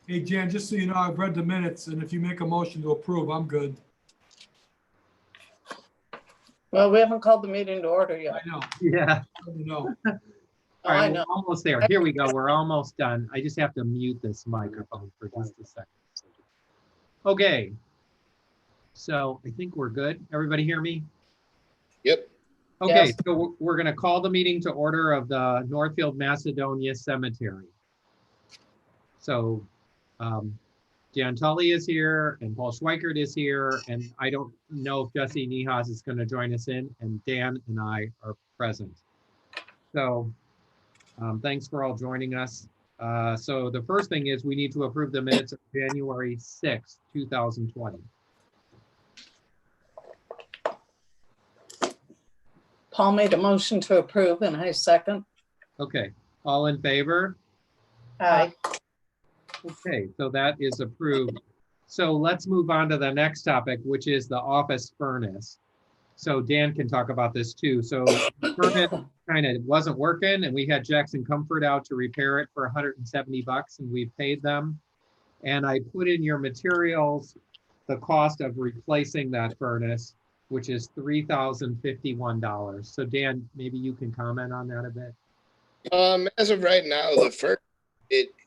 Hey, Jan, just so you know, I've read the minutes, and if you make a motion to approve, I'm good. Well, we haven't called the meeting to order I yet. know, Yeah. no. Oh, All I right, know. we're almost there. Here we go. We're almost done. I just have to mute this microphone for just a second. Okay. So I think we're good. Everybody hear me? Yep. Okay, Yes. so we're going to call the meeting to order of the Northfield Macedonia Cemetery. So Jan Tully is here and Paul Schweikert is here, and I don't know if Jesse Nihas is going to join us in, and Dan and I are present. So thanks for all joining us. So the first thing is we need to approve the minutes of January 6th, 2020. Paul made a motion to approve and I second. Okay, all in favor? Aye. Okay, so that is approved. So let's move on to the next topic, which is the office furnace. So Dan can talk about this too. So the furnace kind of wasn't working, and we had Jackson Comfort out to repair it for 170 bucks, and we paid them. And I put in your materials the cost of replacing that furnace, which is $3,051. So Dan, maybe you can comment on that a bit. As of right now, the first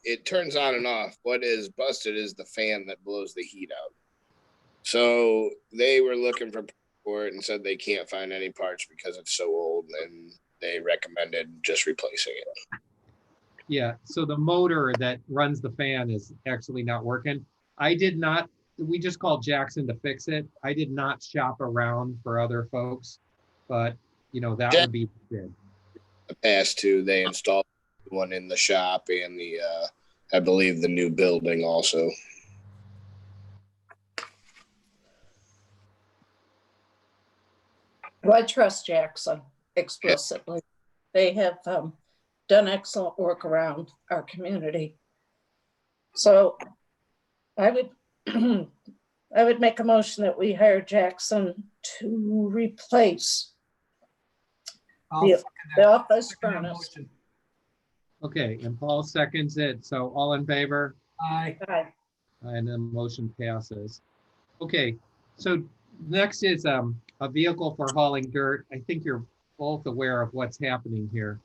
it turns on and off. What is busted is the fan that blows the heat out. So they were looking for it and said they can't find any parts because it's so old, and they recommended just replacing it. Yeah, so the motor that runs the fan is actually not working. We just called Jackson to fix it. I did not shop around for other folks, but you know, that would be good. The past two, they installed one in the shop and the, I believe the new building also. Well, I trust Jackson explicitly. They have done excellent work around our community. So I would I would make a motion that we hire Jackson to replace I'll the second that. office Second that furnace. motion. Okay, and Paul seconds it. So all in favor? Aye. Aye. And the motion passes. Okay, so next is a vehicle for hauling dirt. I think you're both aware of what's happening here.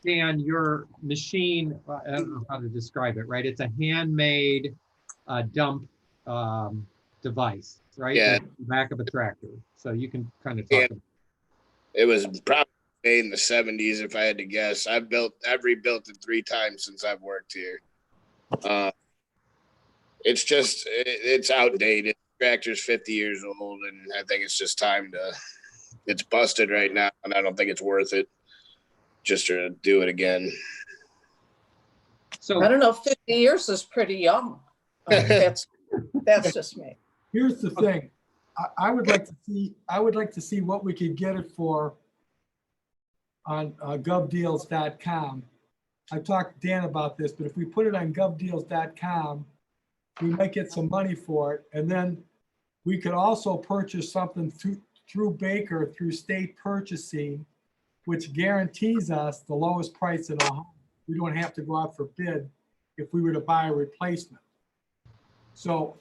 Dan, your machine, I don't know how to describe it, right? It's a handmade dump device, right? Yeah. That's the back of a tractor. So you can kind of Yeah. talk about It was probably made in the 70s, if I had to guess. I've rebuilt it 3 times since I've worked here. It's outdated. The tractor's 50 years old, and I think it's just time to. It's busted right now, and I don't think it's worth it just to do it again. So I don't know, 50 years is pretty young. That's just me. Here's the thing. I would like to see what we could get it for on govdeals.com. I talked to Dan about this, but if we put it on govdeals.com, we might get some money for it. And then we could also purchase something through Baker, through state purchasing, which guarantees us the lowest price in Ohio. We don't have to go out for bid if we were to buy a replacement. So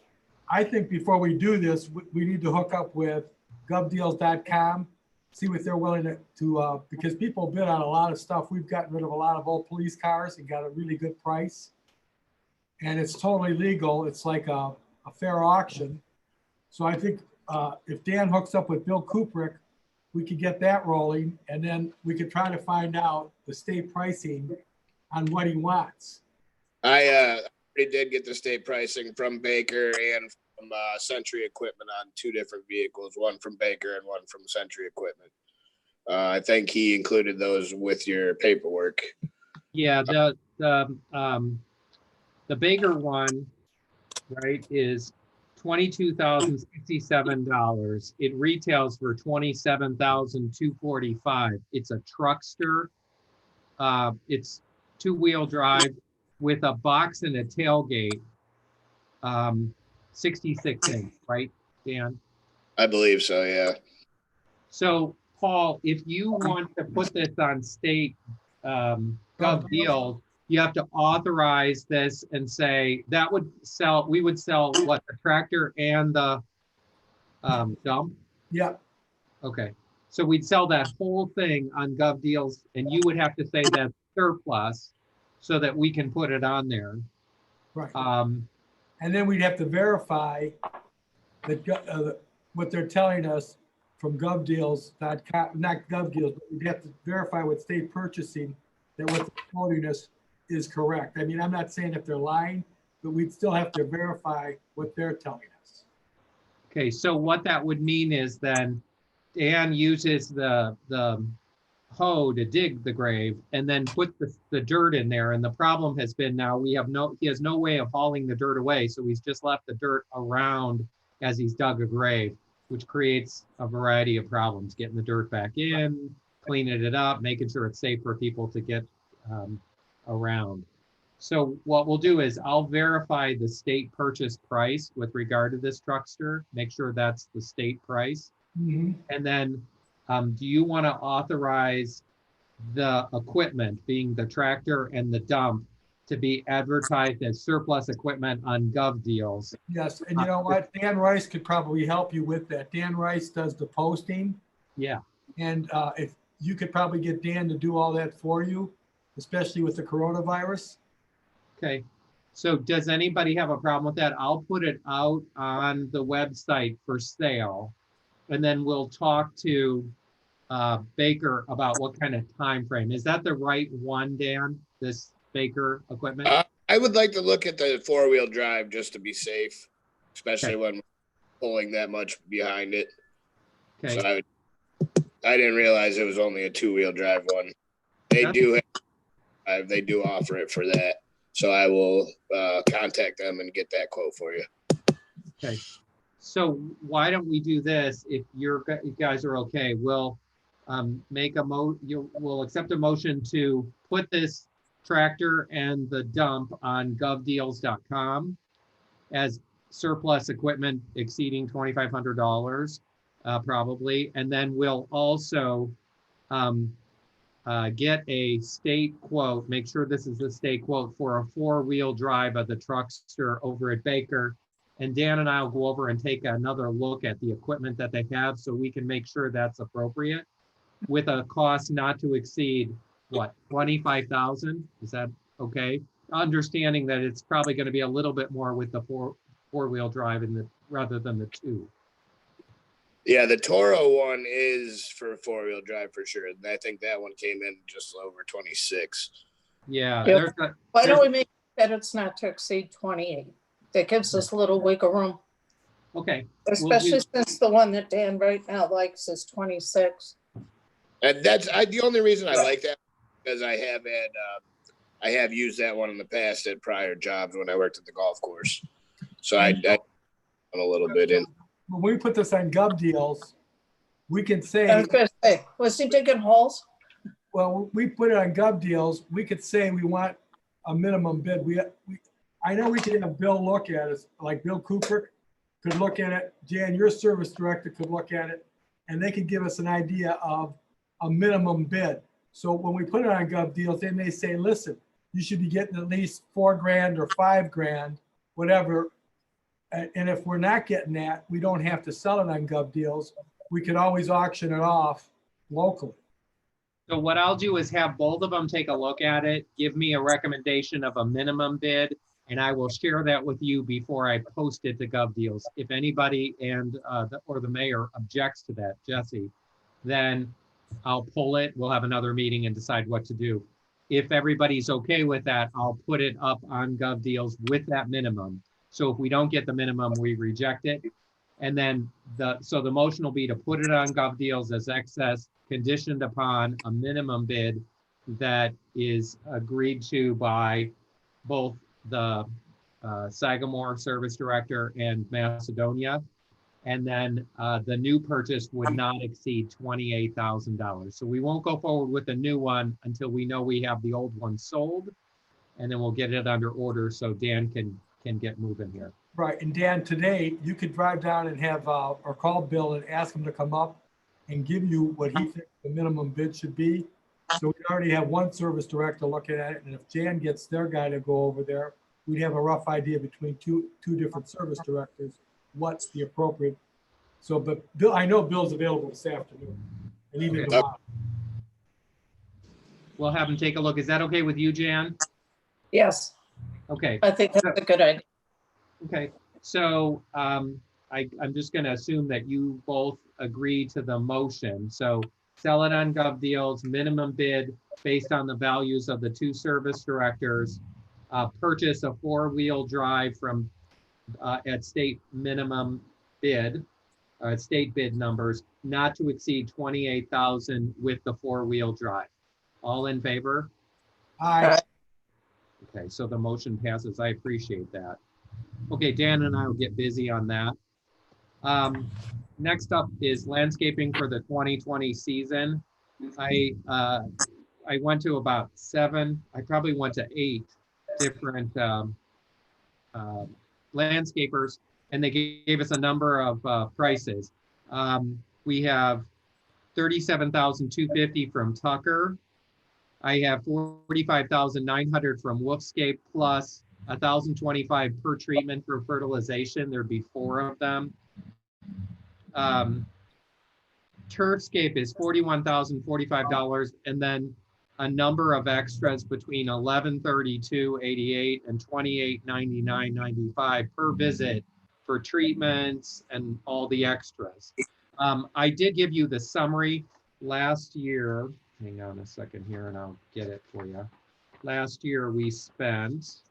I think before we do this, we need to hook up with govdeals.com, see what they're willing to because people bid on a lot of stuff. We've gotten rid of a lot of old police cars and got a really good price. And it's totally legal. It's like a fair auction. So I think if Dan hooks up with Bill Kuprick, we could get that rolling, and then we could try to find out the state pricing on what he wants. I already did get the state pricing from Baker and from Century Equipment on 2 different vehicles, one from Baker and one from Century Equipment. I think he included those with your paperwork. yeah, the Baker one, right, is $22,067. It retails for $27,245. It's a truckster. It's 2-wheel drive with a box and a tailgate. 66 inch, right, Dan? I believe so, yeah. So, Paul, if you want to put this on state gov deals, you have to authorize this and say that would sell, we would sell what, the tractor and the dump? Yeah, Okay, so we'd sell that whole thing on Gov Deals and you would have to say that surplus so that we can put it on there. right. Um, And then we'd have to verify that what they're telling us from govdeals.com, not GovDeals, but we'd have to verify with state purchasing that what they're quoting us is correct. I mean, I'm not saying if they're lying, but we'd still have to verify what they're telling us. Okay, so what that would mean is then Dan uses the hoe to dig the grave and then put the dirt in there. And the problem has been now he has no way of hauling the dirt away. So he's just left the dirt around as he's dug a grave, which creates a variety of problems, getting the dirt back in, cleaning it up, making sure it's safe for people to get around. So what we'll do is I'll verify the state purchase price with regard to this truckster, make sure that's the state price. Mhm. And then do you want to authorize the equipment, being the tractor and the dump, to be advertised as surplus equipment on Gov Deals? Yes, and you know what? Dan Rice could probably help you with that. Dan Rice does the posting. Yeah, And if you could probably get Dan to do all that for you, especially with the coronavirus. okay. So does anybody have a problem with that? I'll put it out on the website for sale. And then we'll talk to Baker about what kind of time frame. Is that the right one, Dan? This Baker equipment? I would like to look at the 4-wheel drive just to be safe, especially when we're pulling that much behind it. Okay. So I didn't realize it was only a 2-wheel drive one. They do offer it for that. So I will contact them and get that quote for you. Okay. So why don't we do this? If you guys are okay, we'll we'll accept a motion to put this tractor and the dump on govdeals.com as surplus equipment exceeding $2,500 probably. And then we'll also get a state quote, make sure this is the state quote for a 4-wheel drive of the truckster over at Baker. And Dan and I will go over and take another look at the equipment that they have so we can make sure that's appropriate with a cost not to exceed, what, 25,000? Is that okay? Understanding that it's probably going to be a little bit more with the four-wheel drive rather than the 2. Yeah, the Toro one is for 4-wheel drive for sure. I think that one came in just over 26. Yeah. Yep. Why don't we make that it's not to exceed 28? That gives us a little wiggle room. Okay. Especially since the one that Dan right now likes is 26. And that's the only reason I like that, because I have used that one in the past at prior jobs when I worked at the golf course. So I a little bit in. When we put this on Gov Deals, we can I say, was going to say, was he digging holes? well, we put it on Gov Deals, we could say we want a minimum bid. I know we can have Bill look at it, like Bill Cooper could look at it. Jan, your service director could look at it, and they could give us an idea of a minimum bid. So when we put it on Gov Deals, they may say, listen, you should be getting at least $4,000 or $5,000, whatever. And if we're not getting that, we don't have to sell it on Gov Deals. We could always auction it off locally. So what I'll do is have both of them take a look at it, give me a recommendation of a minimum bid, and I will share that with you before I post it to Gov Deals. If anybody or the mayor objects to that, Jesse, then I'll pull it. We'll have another meeting and decide what to do. If everybody's okay with that, I'll put it up on Gov Deals with that minimum. So if we don't get the minimum, we reject it. And then the motion will be to put it on Gov Deals as excess, conditioned upon a minimum bid that is agreed to by both the Sagamore Service Director and Macedonia. And then the new purchase would not exceed $28,000. So we won't go forward with the new one until we know we have the old one sold. And then we'll get it under order so Dan can get moving here. Right, and Dan, today, you could drive down and have, or call Bill and ask him to come up and give you what he thinks the minimum bid should be. So we already have one service director looking at it, and if Jan gets their guy to go over there, we'd have a rough idea between two different service directors, what's the appropriate. So, but Bill, I know Bill's available this afternoon, and even Okay. tomorrow. We'll have him take a look. Is that okay with you, Jan? Yes, Okay, I think that's a good idea. okay. So I'm just gonna assume that you both agree to the motion. So sell it on Gov Deals, minimum bid based on the values of the two service directors. Purchase a four-wheel drive from at state minimum bid, state bid numbers, not to exceed 28,000 with the four-wheel drive. All in favor? Aye. Okay, so the motion passes. I appreciate that. Okay, Dan and I will get busy on that. Next up is landscaping for the 2020 season. I went to about 7, I probably went to 8 different landscapers, and they gave us a number of prices. We have $37,250 from Tucker. I have $45,900 from Wolfscape, plus $1,025 per treatment for fertilization. There'd be 4 of them. Turfscape is $41,045, and then a number of extras between $1132.88 and $2899.95 per visit for treatments and all the extras. I did give you the summary last year. Hang on a second here and I'll get it for you. Last year we spent,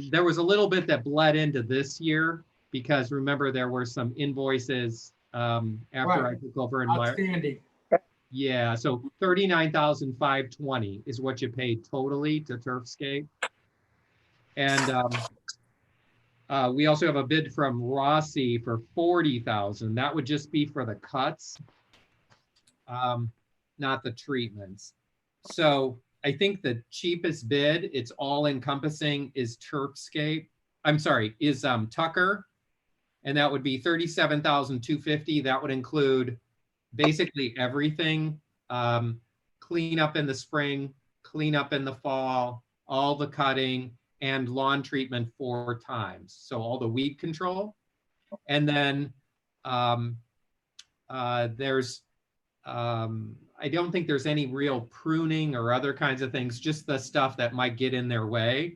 there was a little bit that bled into this year because remember there were some invoices after Right. I took over in March. Outstanding. Yeah, so $39,520 is what you paid totally to Turfscape. And we also have a bid from Rossi for $40,000. That would just be for the cuts, not the treatments. So I think the cheapest bid, it's all encompassing, is Turfscape. I'm sorry, is Tucker. And that would be $37,250. That would include basically everything. Clean up in the spring, clean up in the fall, all the cutting, and lawn treatment 4 times. So all the weed control. And then there's, I don't think there's any real pruning or other kinds of things, just the stuff that might get in their way.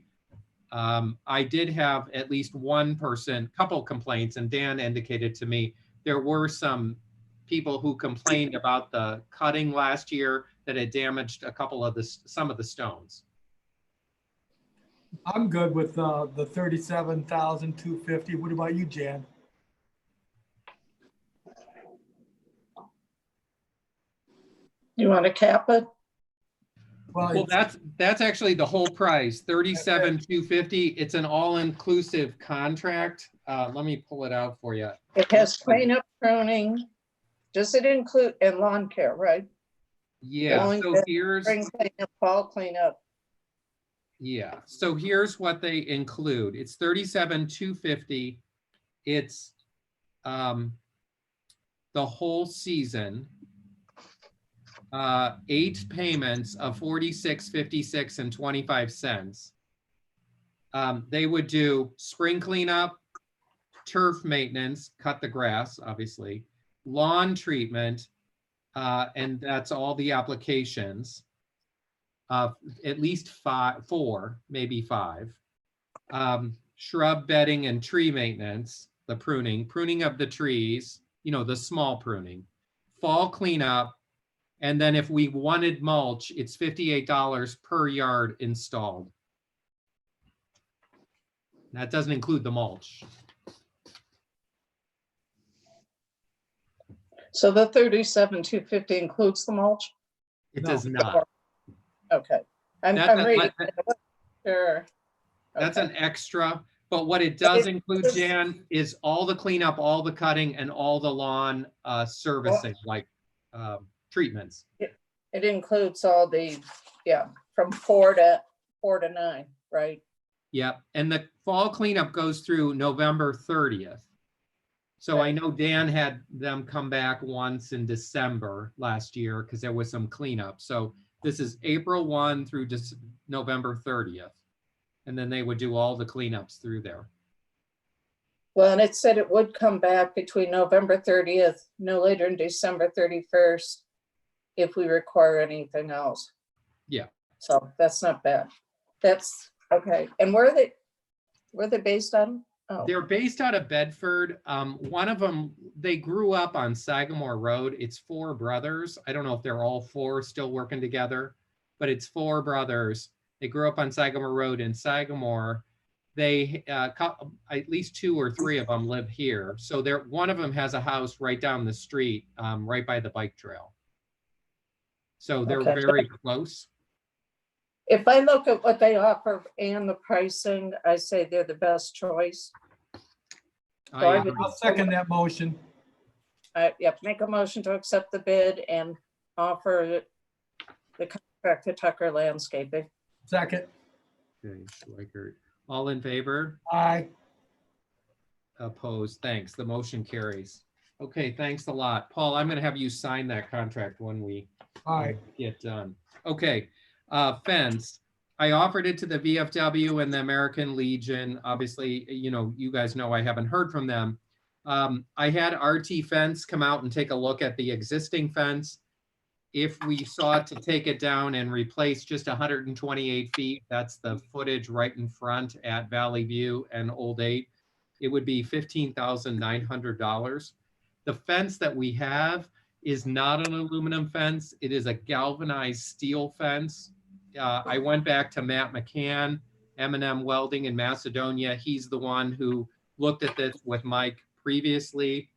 I did have at least one person, couple complaints, and Dan indicated to me there were some people who complained about the cutting last year that had damaged a couple of some of the stones. I'm good with the $37,250. What about you, Jan? You want to cap it? Well, that's actually the whole price, $37,250. It's an all-inclusive contract. Let me pull it out for you. It has cleanup, pruning. Does it include, and lawn care, right? Yeah, Lawn so care, here's, spring cleanup, fall cleanup. yeah, so here's what they include. It's $37,250. It's the whole season. 8 payments of $46.56 and 25 cents. They would do spring cleanup, turf maintenance, cut the grass, obviously, lawn treatment, and that's all the applications. At least 4, maybe 5. Shrub bedding and tree maintenance, the pruning of the trees, you know, the small pruning, fall cleanup, and then if we wanted mulch, it's $58 per yard installed. That doesn't include the mulch. So the $37,250 includes the mulch? It No. does not. Okay. I'm That's reading it. Sure. That's Okay. an extra, but what it does It- include, Jan, is all the cleanup, all the cutting, and all the lawn servicing, like treatments. It includes all the, yeah, from 4 to 9, right? Yep, and the fall cleanup goes through November 30th. So I know Dan had them come back once in December last year because there was some cleanup. So this is April 1 through November 30th. And then they would do all the cleanups through there. Well, and it said it would come back between November 30th, no later than December 31st, if we require anything else. Yeah. So that's not bad. That's okay. And where are they based on? Oh, They're based out of Bedford. One of them, they grew up on Sagamore Road. It's 4 brothers. I don't know if they're all 4 still working together, but it's 4 brothers. They grew up on Sagamore Road in Sagamore. They, at least 2 or 3 of them live here. So one of them has a house right down the street, right by the bike trail. So they're Okay. very close. if I look at what they offer and the pricing, I say they're the best choice. So I would- I'll second that motion. Yep, make a motion to accept the bid and offer the contract to Tucker Landscaping. Second. Okay, Schweikert. All in favor? Aye. Opposed? Thanks. The motion carries. Okay, thanks a lot. Paul, I'm going to have you sign that contract when we Aye. get done. Okay, fence. I offered it to the VFW and the American Legion. Obviously, you know, you guys know I haven't heard from them. I had RT Fence come out and take a look at the existing fence. If we sought to take it down and replace just 128 feet, that's the footage right in front at Valley View and Old 8, it would be $15,900. The fence that we have is not an aluminum fence. It is a galvanized steel fence. I went back to Matt McCann, M&M Welding in Macedonia. He's the one who looked at this with Mike previously.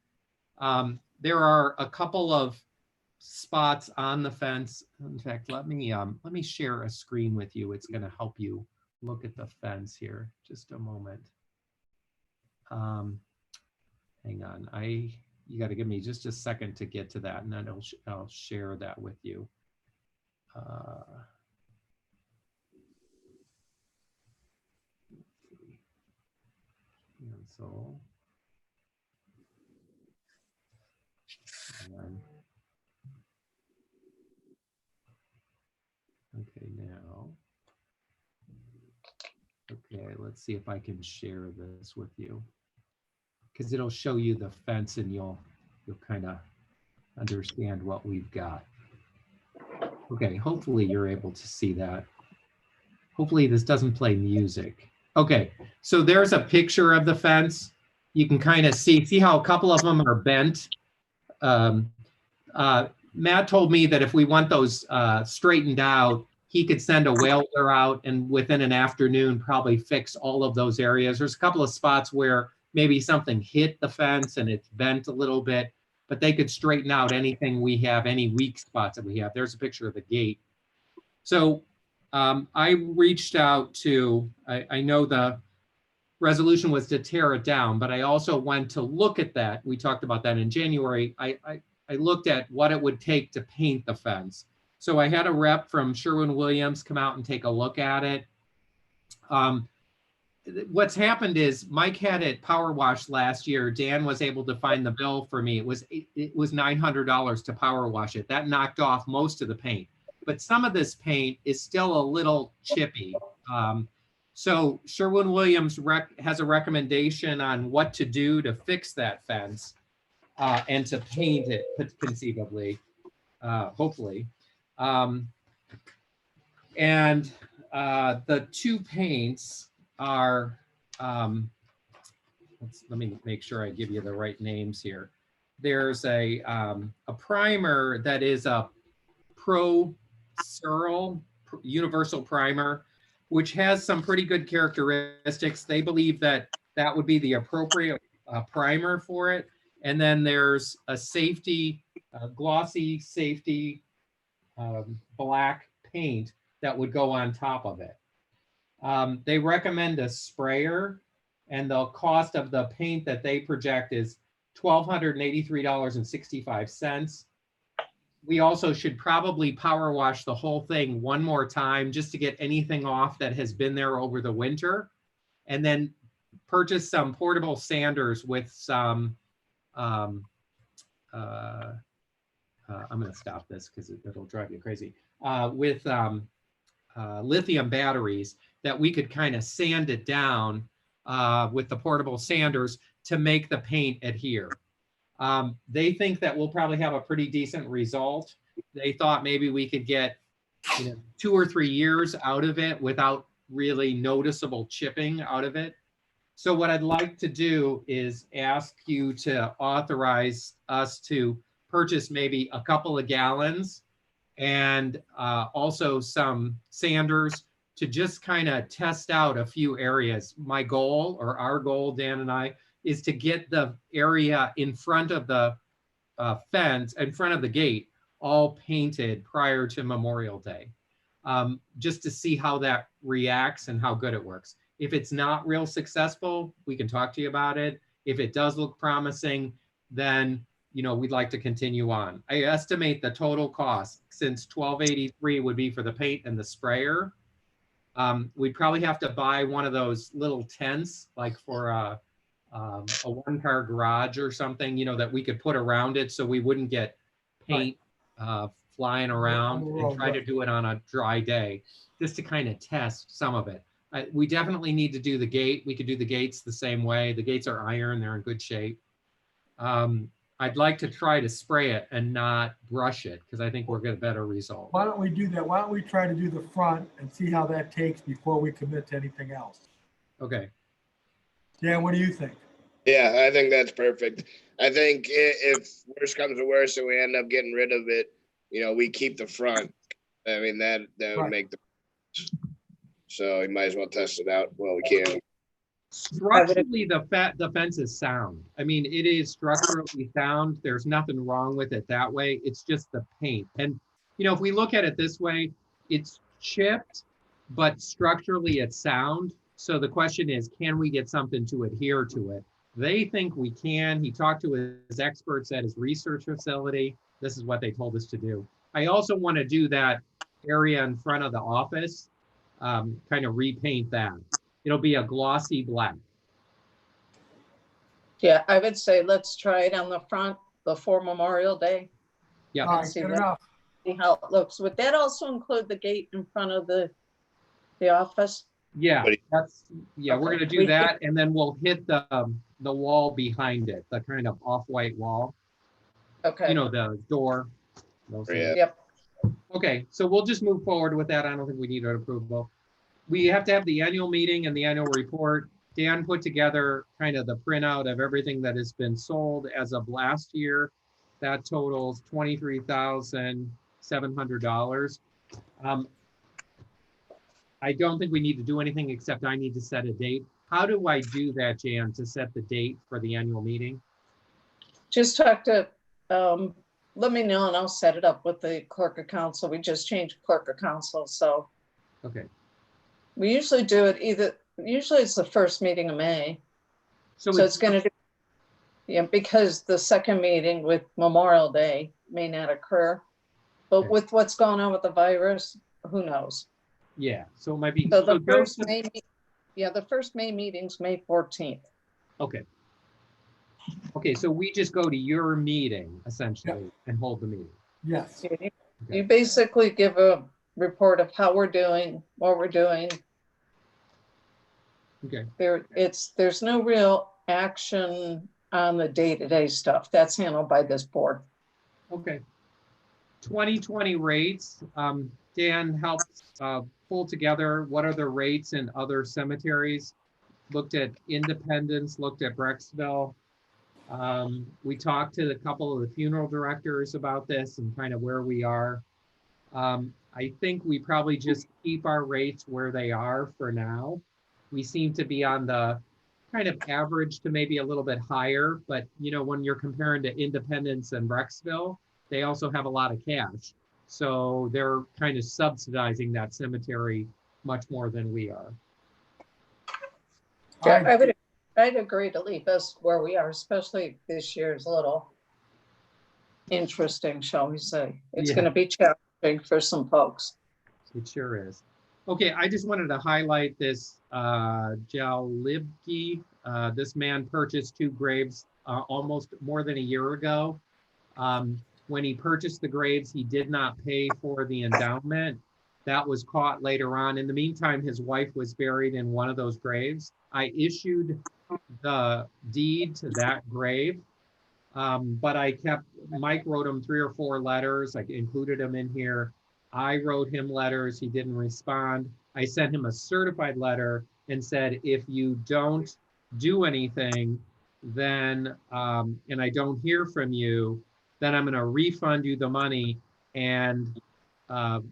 There are a couple of spots on the fence. In fact, let me share a screen with you. It's going to help you look at the fence here. Just a moment. Hang on. You got to give me just a second to get to that, and then I'll share that with you. Cancel. Okay, now. Okay, let's see if I can share this with you, because it'll show you the fence and you'll kind of understand what we've got. Okay, hopefully you're able to see that. Hopefully this doesn't play music. Okay, so there's a picture of the fence. You can kind of see how a couple of them are bent. Matt told me that if we want those straightened out, he could send a welder out and within an afternoon probably fix all of those areas. There's a couple of spots where maybe something hit the fence and it's bent a little bit, but they could straighten out anything we have, any weak spots that we have. There's a picture of the gate. So I reached out to, I know the resolution was to tear it down, but I also went to look at that. We talked about that in January. I looked at what it would take to paint the fence. So I had a rep from Sherwin-Williams come out and take a look at it. What's happened is Mike had it power washed last year. Dan was able to find the bill for me. It was $900 to power wash it. That knocked off most of the paint, but some of this paint is still a little chippy. So Sherwin-Williams has a recommendation on what to do to fix that fence and to paint it conceivably, hopefully. And the two paints are, let me make sure I give you the right names here. There's a primer that is a Pro Searle universal primer, which has some pretty good characteristics. They believe that that would be the appropriate primer for it. And then there's a safety, glossy safety black paint that would go on top of it. They recommend a sprayer, and the cost of the paint that they project is $1,283.65. We also should probably power wash the whole thing one more time just to get anything off that has been there over the winter, and then purchase some portable sanders with some um, I'm going to stop this because it'll drive you crazy, with lithium batteries, that we could kind of sand it down with the portable sanders to make the paint adhere. They think that we'll probably have a pretty decent result. They thought maybe we could get 2 or 3 years out of it without really noticeable chipping out of it. So what I'd like to do is ask you to authorize us to purchase maybe a couple of gallons and also some sanders to just kind of test out a few areas. My goal, or our goal, Dan and I, is to get the area in front of the fence, in front of the gate, all painted prior to Memorial Day, just to see how that reacts and how good it works. If it's not real successful, we can talk to you about it. If it does look promising, then we'd like to continue on. I estimate the total cost, since $1,283 would be for the paint and the sprayer. We'd probably have to buy one of those little tents, like for a one-car garage or something, that we could put around it so we wouldn't get paint flying around, and try to do it on a dry day, just to kind of test some of it. We definitely need to do the gate. We could do the gates the same way. The gates are iron, they're in good shape. I'd like to try to spray it and not brush it, because I think we'll get a better result. Why don't we do that? Why don't we try to do the front and see how that takes before we commit to anything else? Okay. Dan, what do you think? Yeah, I think that's perfect. I think if worse comes to worse and we end up getting rid of it, we keep the front. I mean, that would make the, so we might as well test it out while we can. Structurally, the fence is sound. I mean, it is structurally sound. There's nothing wrong with it that way. It's just the paint. And, if we look at it this way, it's chipped, but structurally it's sound. So the question is, can we get something to adhere to it? They think we can. He talked to his experts at his research facility. This is what they told us to do. I also want to do that area in front of the office, kind of repaint that. It'll be a glossy black. Yeah, I would say let's try it on the front before Memorial Day. Yeah. All right, good enough. See how it looks. Would that also include the gate in front of the office? Yeah, we're Okay. gonna do that, and then we'll hit the wall behind it, the kind of off-white wall. Okay. The door. Yeah. Yep. Okay, so we'll just move forward with that. I don't think we need an approval. We have to have the annual meeting and the annual report. Dan put together kind of the printout of everything that has been sold as of last year. That totals $23,700. I don't think we need to do anything except I need to set a date. How do I do that, Jan, to set the date for the annual meeting? Just talk to, let me know and I'll set it up with the clerk of council. We just changed clerk of council, so. Okay. We usually do it usually it's the first meeting of May. So it's going to be, because the second meeting with Memorial Day may not occur, but with what's going on with the virus, who knows? Yeah, so it might be. So the first May meeting's May 14th. Okay. Okay, so we just go to your meeting essentially and hold the meeting. Yes. You basically give a report of how we're doing, what we're doing. Okay. There's no real action on the day-to-day stuff. That's handled by this board. Okay. 2020 rates. Dan helped pull together what are the rates in other cemeteries. Looked at Independence, looked at Brecksville. We talked to a couple of the funeral directors about this and kind of where we are. I think we probably just keep our rates where they are for now. We seem to be on the kind of average to maybe a little bit higher, but when you're comparing to Independence and Brecksville, they also have a lot of cash. So they're kind of subsidizing that cemetery much more than we are. Yeah, I'd agree to leave us where we are, especially this year's a little interesting, shall we say. It's going to be challenging for some folks. It sure is. Okay, I just wanted to highlight this Jalibki. This man purchased 2 graves almost more than a year ago. When he purchased the graves, he did not pay for the endowment. That was caught later on. In the meantime, his wife was buried in one of those graves. I issued the deed to that grave, but Mike wrote him 3 or 4 letters. I included him in here. I wrote him letters. He didn't respond. I sent him a certified letter and said, if you don't do anything, then, and I don't hear from you, then I'm going to refund you the money and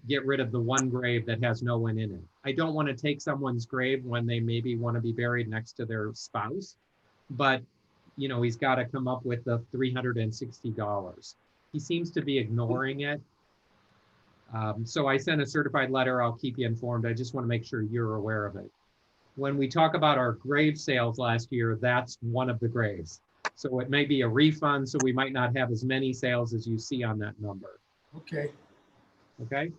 get rid of the one grave that has no one in it. I don't want to take someone's grave when they maybe want to be buried next to their spouse, but he's got to come up with the $360. He seems to be ignoring it. So I sent a certified letter. I'll keep you informed. I just want to make sure you're aware of it. When we talk about our grave sales last year, that's one of the graves. So it may be a refund, so we might not have as many sales as you see on that number. Okay. Okay.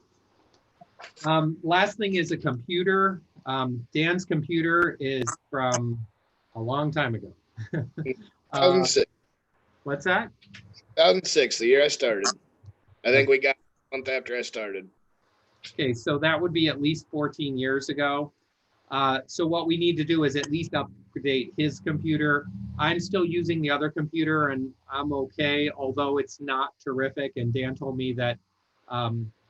Last thing is a computer. Dan's computer is from a long time ago. 2006. What's that? 2006, the year I started. I think we got a month after I started. Okay, so that would be at least 14 years ago. So what we need to do is at least update his computer. I'm still using the other computer and I'm okay, although it's not terrific. And Dan told me that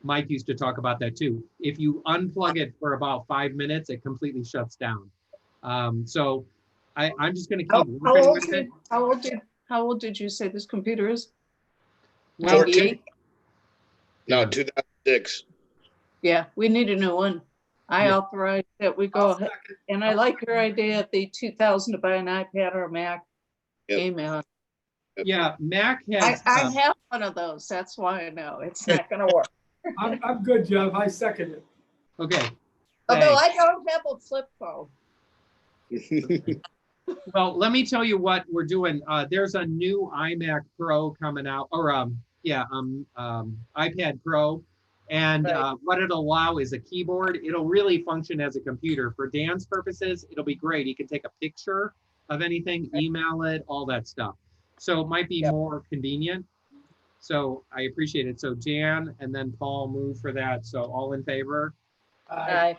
Mike used to talk about that too. If you unplug it for about 5 minutes, it completely shuts down. So I'm just going to keep working with it. How old did you say this computer is? Well, 98? No, Yeah. 2006. Yeah, we need a new one. I Yeah. authorize that we go ahead. And I like your idea at the 2,000 to buy an iPad or a Mac. Yep. Amen. Yeah, Mac I has. have one of those. That's why I know it's not going to work. I'm good, Jeff. I second it. Okay. Although thanks. I don't have a flip phone. Well, let me tell you what we're doing. There's a new iMac Pro coming out, or iPad Pro, and Right. what it'll allow is a keyboard. It'll really function as a computer. For Dan's purposes, it'll be great. He can take a picture of anything, email it, all that stuff. So it might be Yep. more convenient. So I appreciate it. So Jan and then Paul move for that. So all in favor? Okay.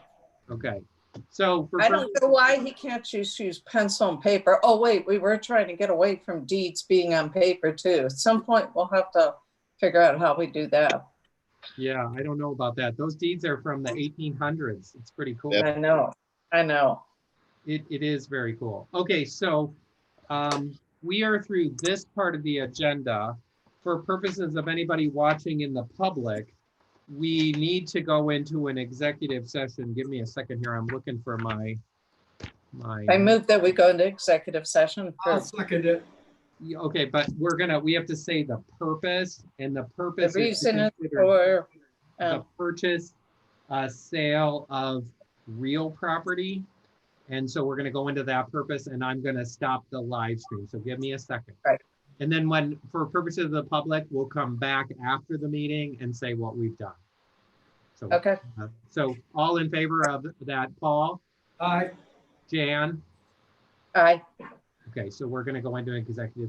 So for I don't know why he can't just use pencil and paper. Oh, wait, we were trying to get away from deeds being on paper too. At some point, we'll have to figure out how we do that. Yeah, I don't know about that. Those deeds are from the 1800s. It's pretty cool. Yep. I know. It is very cool. Okay, so we are through this part of the agenda. For purposes of anybody watching in the public, we need to go into an executive session. Give me a second here. I'm looking for my. I move that we go into executive session. I'll second it. Okay, but we have to say the purpose, and the The purpose is to reason is consider for, the purchase, sale of real property. And so we're going to go into that purpose, and I'm going to stop the live stream. So give me a second. Right. And then for purposes of the public, we'll come back after the meeting and say what we've done. So, okay. So all in favor of that, Paul, Aye. Jan? Aye. Okay, so we're going to go into executive